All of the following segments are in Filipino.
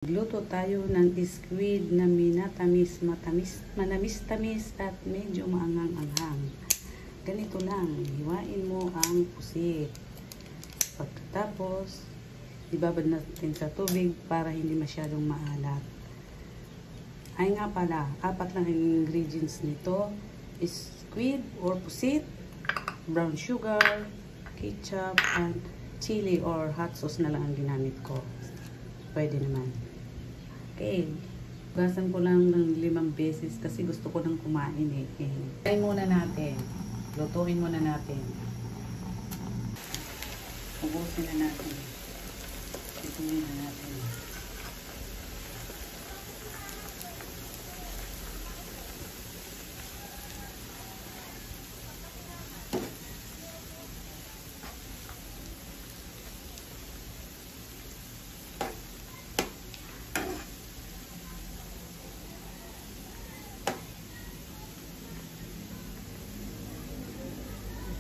Luto tayo ng squid na minatamis, manamis-tamis at medyo maanghang-anghang. Ganito lang, hiwain mo ang pusit. Pagkatapos, ibabad natin sa tubig para hindi masyadong maalat. Ay nga pala, 4 lang ang ingredients nito. Squid or pusit, brown sugar, ketchup, and chili or hot sauce na lang ang ginamit ko. Pwede naman. Okay. Hugasan ko lang ng 5 beses kasi gusto ko nang kumain eh. Try muna natin. Lutuin muna natin. Ubusin na natin. Lutuin na natin.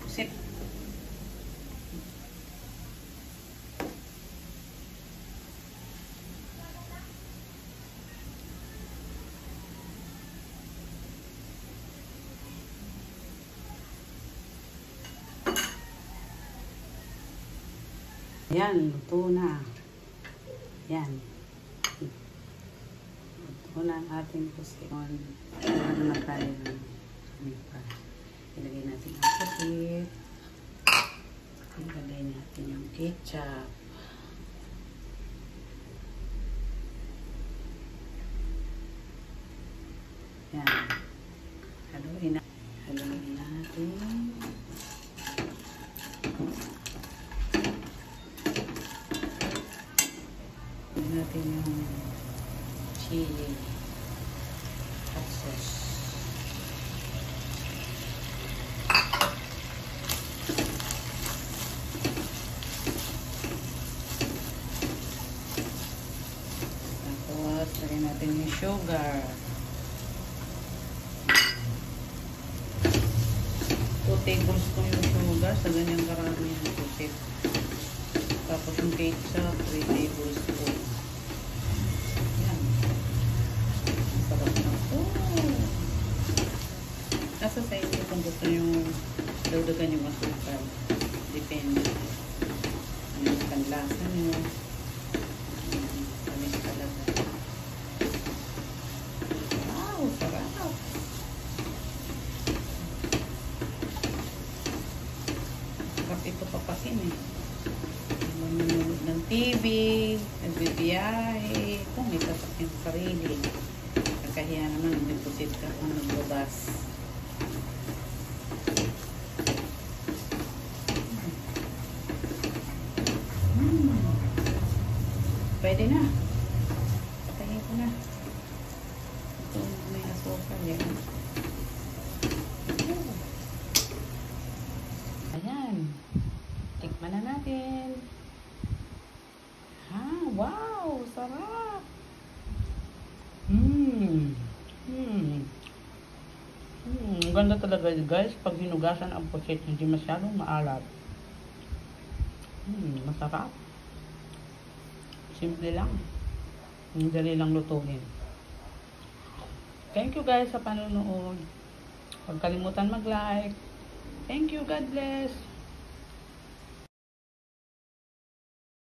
Pusit. Yan, luto na. Yan. Luto na ang ating pusit. Ano na tayo ng ilagay natin ang pusit. Ilagay natin yung ketchup. Yan. Haluin natin. Haluin natin yung chili hot sauce. Tapos lagyan natin yung sugar. 2 tablespoon yung sugar sa ganyang karami yung pusit. Tapos yung ketchup 3 tablespoon. Nasa sa inyo kung gusto nyo dagdagan yung asukal. Depende. Ano yung panlasa nyo. Tamis talaga. Wow! Sarap! Sarap ito papakin eh. Manonood ng TV, nagbibiyahe, kung may sasakyan sa sarili. Kakahiya naman, nagpusit ka kung nagbabas. Pwede na. Patayin ko na. Ito may asukal yan. Ayan. Tikman na natin. Ha? Wow! Sarap! Ganda talaga guys. Pag hinugasan ang pusit, hindi masyadong maalat. Masarap. Simple lang. Dali lang lutuin. Thank you guys sa panonood. Huwag kalimutan mag-like. Thank you. God bless.